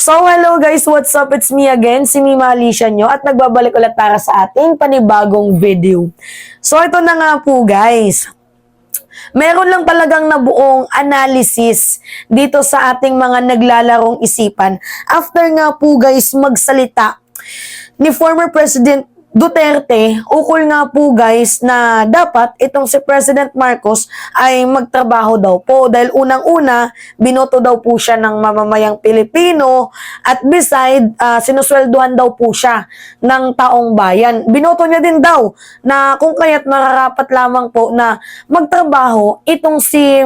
So, hello guys, what's up? It's me again, si Mima Alicia nyo, at nagbabalik ulit para sa ating panibagong video. So, ito na nga po guys. Meron lang talagang nabuong analysis dito sa ating mga naglalarong isipan. After nga po guys magsalita ni former President Duterte, ukol nga po guys na dapat itong si President Marcos ay magtrabaho daw po dahil unang-una binoto daw po siya ng mamamayang Pilipino at beside sinuswelduhan daw po siya ng taong bayan. Binoto niya din daw na kung kaya't nararapat lamang po na magtrabaho itong si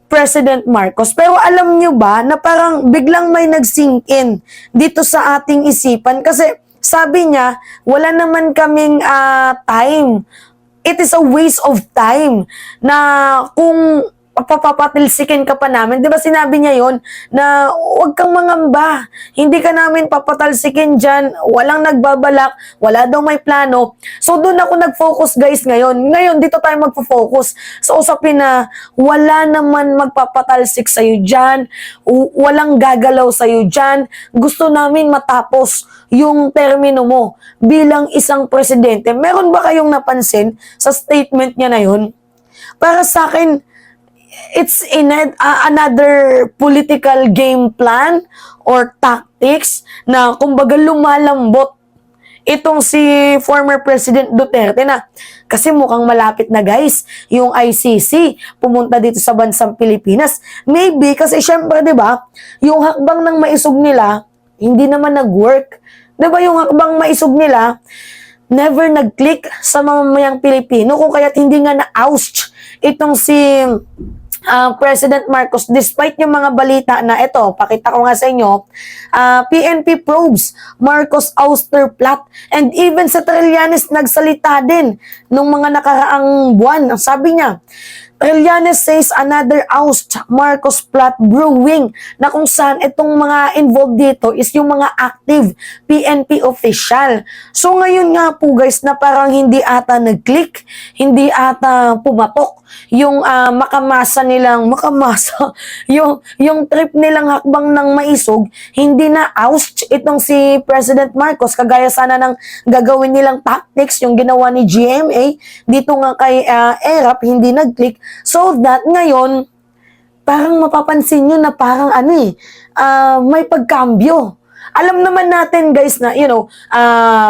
President Marcos. Pero alam nyo ba na parang biglang may nag-sink in dito sa ating isipan kasi sabi niya, wala naman kaming time. It is a waste of time na kung papapatilsikin ka pa namin. Di ba sinabi niya yon na huwag kang mangamba. Hindi ka namin papatalsikin dyan. Walang nagbabalak. Wala daw may plano. So doon ako nag-focus guys ngayon. Ngayon dito tayo magpo-focus sa usapin na wala naman magpapatalsik sa'yo dyan. Walang gagalaw sa'yo dyan. Gusto namin matapos yung termino mo bilang isang presidente. Meron ba kayong napansin sa statement niya na yun? Para sa akin, it's another political game plan or tactics na kumbaga lumalambot itong si former President Duterte na kasi mukhang malapit na guys yung ICC pumunta dito sa bansang Pilipinas. Maybe kasi syempre 'di ba, yung hakbang ng maisog nila hindi naman nag-work. 'Di ba yung hakbang maisog nila never nag-click sa mamamayang Pilipino kung kaya't hindi nga na-oust itong si President Marcos despite yung mga balita na ito, pakita ko nga sa inyo, PNP probes Marcos ouster plot and even sa Trillanes nagsalita din nung mga nakaraang buwan. Sabi niya, Trillanes says another oust Marcos plot brewing na kung saan itong mga involved dito is yung mga active PNP official. So ngayon nga po guys na parang hindi ata nag-click, hindi ata pumatok yung yung trip nilang hakbang ng maisog, hindi na oust itong si President Marcos kagaya sana ng gagawin nilang tactics yung ginawa ni GMA dito nga kay ERAP, hindi nag-click. So that ngayon, parang mapapansin nyo na parang may pagkambyo. Alam naman natin guys na,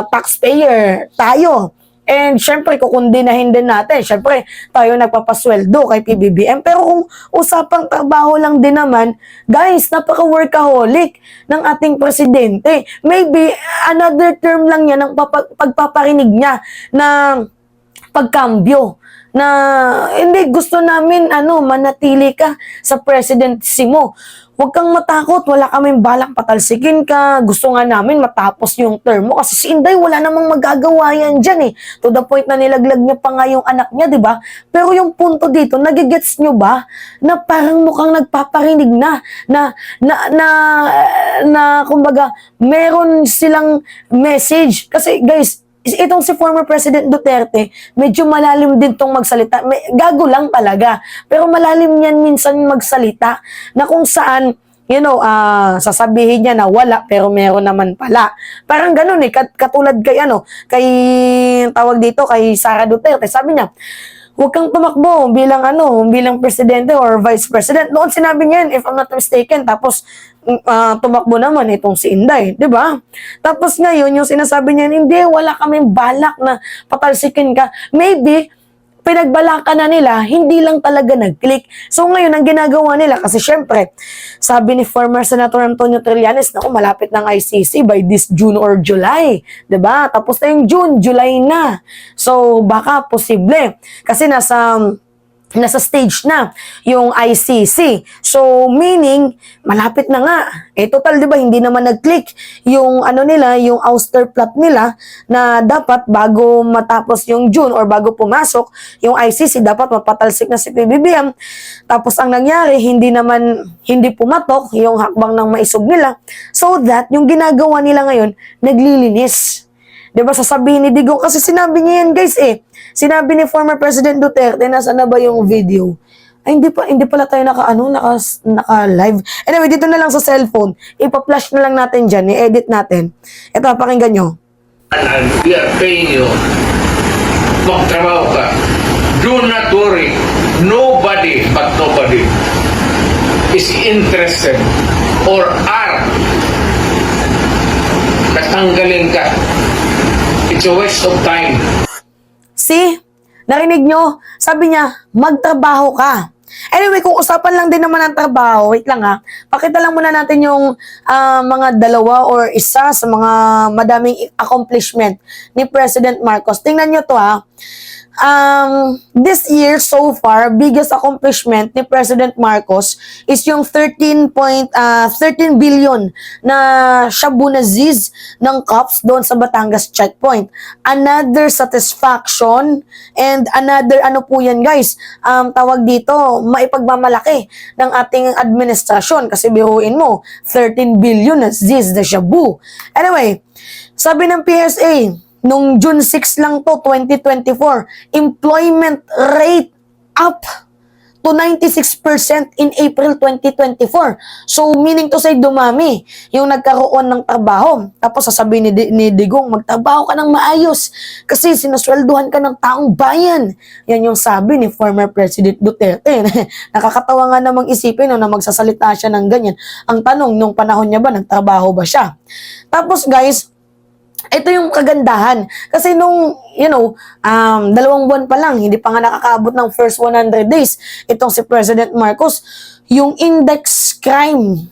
taxpayer tayo. And syempre, kukundinahin din natin. Syempre, tayo nagpapasweldo kay PBBM. Pero kung usapang trabaho lang din naman, guys, napaka-workaholic ng ating presidente. Maybe, another term lang yan ng pagpaparinig niya na pagkambyo na hindi gusto namin manatili ka sa presidency mo. Huwag kang matakot, wala kaming balak patalsikin ka. Gusto nga namin matapos yung term mo kasi si Inday wala namang magagawa yan dyan eh. To the point na nilaglag niya pa nga yung anak niya, di ba? Pero yung punto dito, nagigets nyo ba na parang mukhang nagpaparinig na kumbaga meron silang message kasi guys, itong si former President Duterte, medyo malalim din tong magsalita. Gago lang talaga. Pero malalim yan minsan magsalita na kung saan, sasabihin niya na wala pero meron naman pala. Parang ganun eh. Katulad kay tawag dito, kay Sara Duterte. Sabi niya, huwag kang tumakbo bilang presidente or vice president. Noon sinabi niya yan, if I'm not mistaken. Tapos, tumakbo naman itong si Inday, di ba? Tapos ngayon, yung sinasabi niya, hindi, wala kaming balak na patalsikin ka. Maybe, pinagbalakan na nila, hindi lang talaga nag-click. So ngayon, ang ginagawa nila, kasi syempre, sabi ni former Senator Antonio Trillanes, malapit ng ICC by this June or July. Diba? Tapos na yung June, July na. So baka posible. Kasi nasa stage na yung ICC. So, meaning, malapit na nga. Total, di ba, hindi naman nag-click yung yung ouster plot nila na dapat bago matapos yung June or bago pumasok yung ICC, dapat mapatalsik na si PBBM. Tapos, ang nangyari, hindi pumatok yung hakbang ng maisog nila. So that, yung ginagawa nila ngayon, naglilinis. Diba, sasabihin ni Digong, kasi sinabi niya yan guys Sinabi ni former President Duterte, nasa na ba yung video? Ay, hindi pala tayo naka-live. Anyway, dito na lang sa cellphone. Ipa-flash na lang natin dyan. I-edit natin. Ito, pakinggan nyo. And we are paying you. Magtrabaho ka. Do not worry. Nobody is interested or are tatanggalin ka. It's a waste of time. See? Narinig nyo? Sabi niya, magtrabaho ka. Anyway, kung usapan lang din naman ang trabaho, wait lang ha, pakita lang muna natin yung mga dalawa or isa sa mga madaming accomplishment ni President Marcos. Tingnan nyo to ha. This year so far, biggest accomplishment ni President Marcos is yung 13 billion na shabu na ziz ng cops doon sa Batangas checkpoint. Another satisfaction and another ano po yan guys, tawag dito, maipagmamalaki ng ating administrasyon kasi biruin mo, 13 billion na ziz na shabu. Anyway, sabi ng PSA, nung June 6 lang to, 2024, employment rate up to 96% in April 2024. So, meaning to say, dumami yung nagkaroon ng trabaho. Tapos sasabihin ni Digong, magtrabaho ka ng maayos kasi sinuswelduhan ka ng taong bayan. Yan yung sabi ni former President Duterte. Nakakatawa nga namang isipin na magsasalita siya ng ganyan. Ang tanong, nung panahon niya ba, nagtrabaho ba siya? Tapos guys, ito yung kagandahan. Kasi nung, 2 buwan pa lang, hindi pa nga nakakaabot ng first 100 days, itong si President Marcos, yung index crime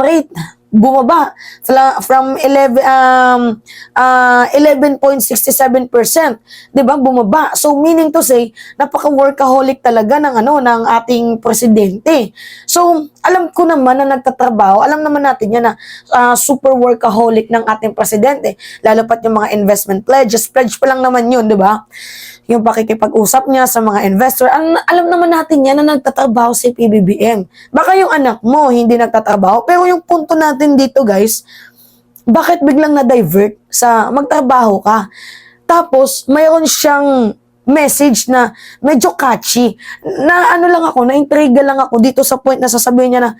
rate, bumaba from 11.67%. Diba? Bumaba. So, meaning to say, napaka-workaholic talaga ng ating presidente. So, alam ko naman na nagtatrabaho, alam naman natin yan na super workaholic ng ating presidente. Lalo pat yung mga investment pledge pa lang naman yun, diba? Yung pakikipag-usap niya sa mga investor, alam naman natin yan na nagtatrabaho si PBBM. Baka yung anak mo hindi nagtatrabaho, pero yung punto natin dito guys, bakit biglang na-divert sa magtrabaho ka? Tapos, mayroon siyang message na medyo catchy, na na-intriga lang ako dito sa point na sasabihin niya na,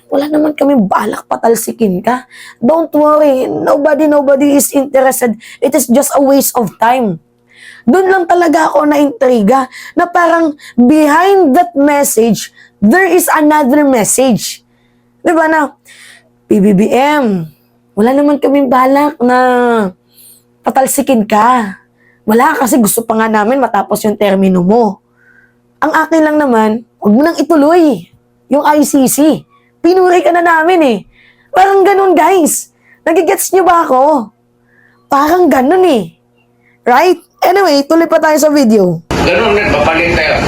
wala naman kami balak patalsikin ka. Don't worry, nobody is interested. It is just a waste of time. Doon lang talaga ako na-intriga na parang behind that message, there is another message. Diba na, PBBM, wala naman kaming balak na patalsikin ka. Wala kasi gusto pa nga namin matapos yung termino mo. Ang akin lang naman, huwag mo nang ituloy yung ICC. Pinuray ka na namin eh. Parang ganun guys. Nagigets nyo ba ako? Parang ganun eh. Right? Anyway, tuloy pa tayo sa video. Ganun rin, papalit tayo.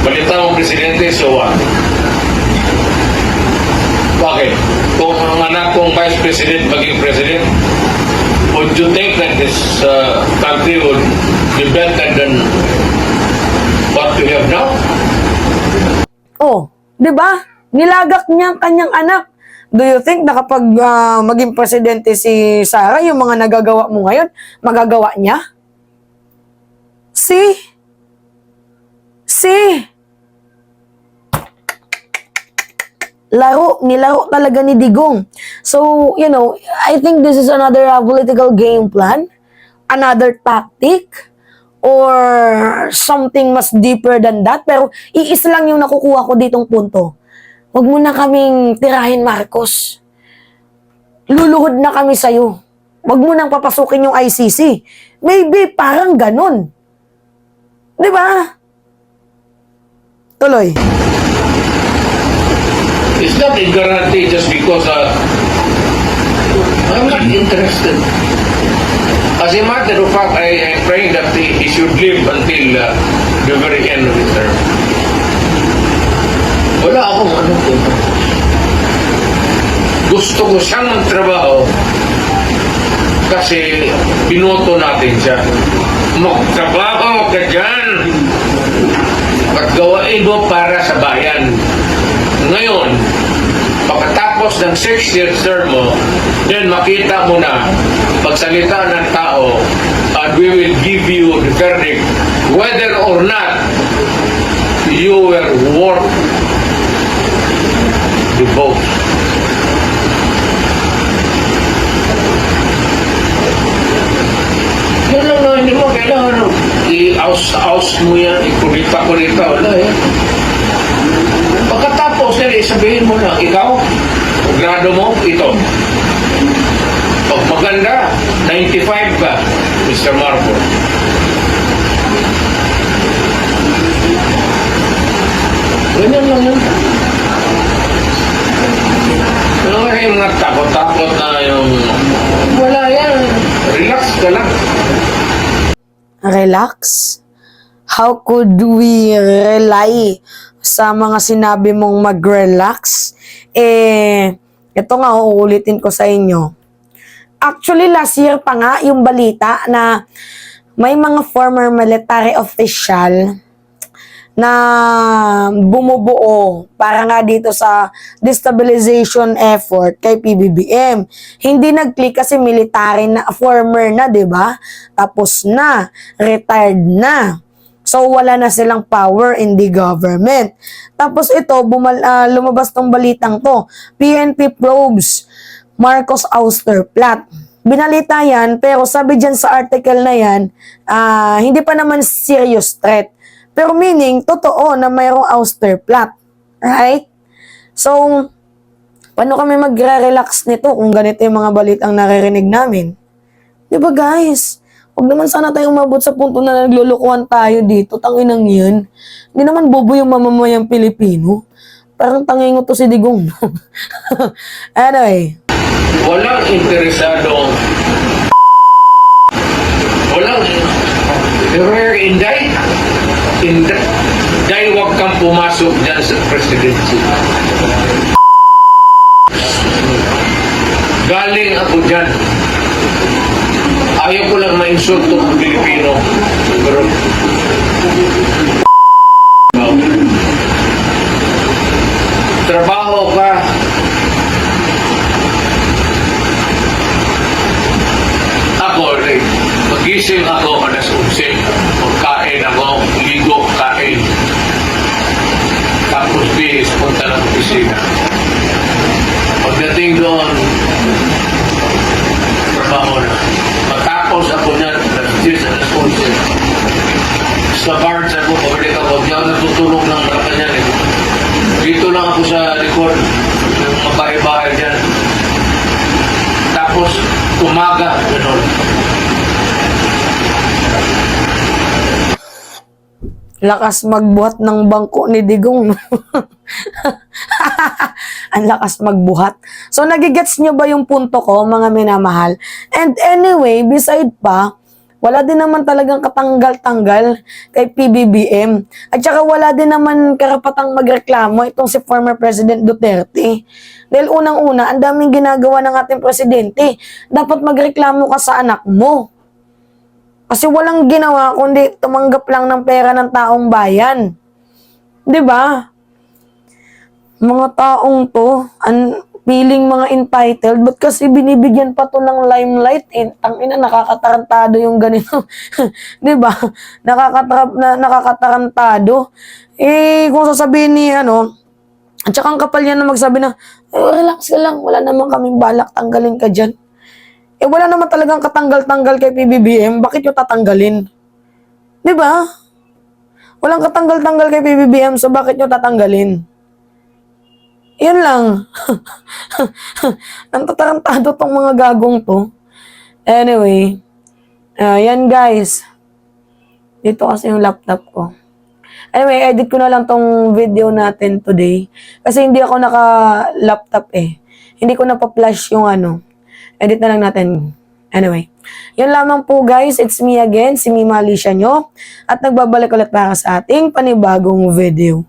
Balita mo, Presidente, so bakit? Kung ang anak kong Vice President maging President, would you think that this country would be better than what we have now? Oh, di ba? Nilagak niya ang kanyang anak. Do you think na kapag maging presidente si Sara, yung mga nagagawa mo ngayon, magagawa niya? See? Nilaro talaga ni Digong. So, I think this is another political game plan, another tactic, or something mas deeper than that. Pero, iisa lang yung nakukuha ko ditong punto. Huwag mo na kaming tirahin, Marcos. Luluhod na kami sa'yo. Huwag mo nang papasukin yung ICC. Maybe parang ganun. Diba? Tuloy. It's not a guarantee just because I'm not interested. As a matter of fact, I am praying that he should live until the very end of his term. Wala akong gusto ko siyang magtrabaho kasi binoto natin siya. Magtrabaho ka dyan at gawain mo para sa bayan. Ngayon, pagkatapos ng 6-year term mo, then makita mo na pagsalita ng tao and we will give you the verdict whether or not you were worth the vote. Yan lang na, hindi mo kailangan i-aus mo yan, ikunita-kunita, wala eh. Pagkatapos, sabihin mo na, ikaw, grado mo, ito. Pag maganda, 95 ka, Mr. Marco. Ganyan lang yun. Ano nga yung mga takot-takot na yung... Wala yan. Relax ka lang. Relax? How could we rely sa mga sinabi mong mag-relax? Ito nga, uulitin ko sa inyo. Actually, last year pa nga yung balita na may mga former military official na bumubuo para nga dito sa destabilization effort kay PBBM. Hindi nag-click kasi military na, former na, 'di ba? Tapos na, retired na. So wala na silang power in the government. Tapos ito, lumabas tong balitang to. PNP probes Marcos ouster plot. Binalita yan, pero sabi dyan sa article na yan, hindi pa naman serious threat. Pero meaning, totoo na mayroong ouster plot. Right? So, paano kami magre-relax nito kung ganito yung mga balitang naririnig namin? Di ba guys? Huwag naman sana tayong mabot sa punto na naglulukuhan tayo dito. Tanginang yan. Hindi naman bobo yung mamamayang Pilipino. Parang tangingo to si Digong. Anyway. Walang interesado. Walang Inday. Inday, huwag kang pumasok dyan sa presidency. Galing ako dyan. Ayaw ko lang ma-insulto ng Pilipino. Pero trabaho ka. Ako, magising ako alas 11. Magkain ako, ligo, kain. Tapos bis, punta ng opisina. Pagdating doon, trabaho na. Matapos ako niyan, alas 10, alas 11. Sa barge ako, pabalik ako, di ako natutulog ng Malacanang eh. Dito lang ako sa likod, yung mabahay-bahay dyan. Tapos, umaga, gano'n. Lakas magbuhat ng bangko ni Digong. Ang lakas magbuhat. So, nagigets nyo ba yung punto ko, mga minamahal? And anyway, beside pa, wala din naman talagang katanggal-tanggal kay PBBM. At saka wala din naman karapatang magreklamo itong si former President Duterte. Dahil unang-una, ang daming ginagawa ng ating presidente. Dapat magreklamo ka sa anak mo. Kasi walang ginawa kundi tumanggap lang ng pera ng taong bayan. 'Di ba? Mga taong to, feeling mga entitled, but kasi binibigyan pa to ng limelight, tangina, nakakatarantado yung ganito. 'Di ba? Nakakatarantado. Kung sasabihin ni at saka ang kapal niya na magsabi na, relax ka lang, wala naman kaming balak, tanggalin ka dyan. Wala naman talagang katanggal-tanggal kay PBBM, bakit yung tatanggalin? Di ba? Walang katanggal-tanggal kay PBBM, so bakit yung tatanggalin? Yan lang. Ang tatarantado tong mga gagong to. Anyway, yan guys. Dito kasi yung laptop ko. Anyway, edit ko na lang tong video natin today. Kasi hindi ako naka-laptop eh. Hindi ko na-flash yung edit na lang natin. Anyway, yan lamang po guys. It's me again, si Mima Alicia nyo. At nagbabalik ulit para sa ating panibagong video.